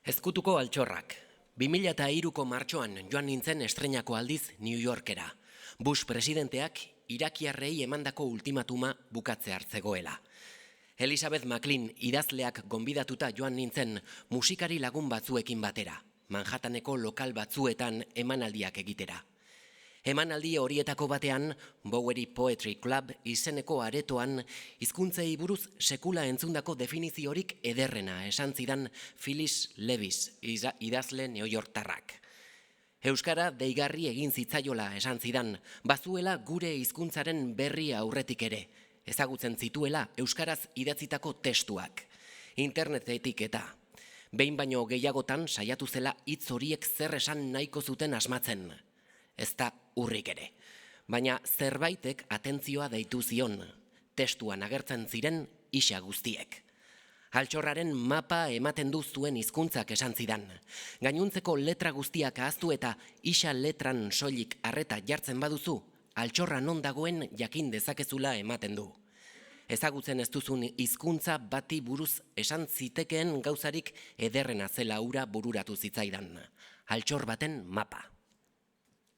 Ezkutuko altxorrak. 2003ko martxoan joan nintzen estreinako aldiz New Yorkera. Bush presidenteak irakiarrei emandako ultimatuma bukatze hartzegoela. Elizabeth McLean idazleak gonbidatuta joan nintzen musikari lagun batzuekin batera, Manhattaneko lokal batzuetan emanaldiak egitera. Emanaldi horietako batean, Bowery Poetry Club izeneko aretoan, hizkuntzei buruz sekula entzundako definiziorik ederrena esan zidan Phyllis Lewis idazle neoyortarrak. Euskara deigarri egin zitzaiola esan zidan, bazuela gure hizkuntzaren berri aurretik ere, ezagutzen zituela euskaraz idatzitako testuak, internetetik eta. Behin baino gehiagotan saiatu zela hitz horiek zer esan nahiko zuten asmatzen. Ez da urrik ere. Baina zerbaitek atentzioa deitu zion, testuan agertzen ziren isa guztiek. Altxorraren mapa ematen du zuen hizkuntzak esan zidan. Gainuntzeko letra guztiak ahaztu eta isa letran soilik arreta jartzen baduzu, altxorra non dagoen jakin dezakezula ematen du. Ezagutzen ez duzun hizkuntza bati buruz esan zitekeen gauzarik ederrena zela hura bururatu zitzaidan. Altxor baten mapa.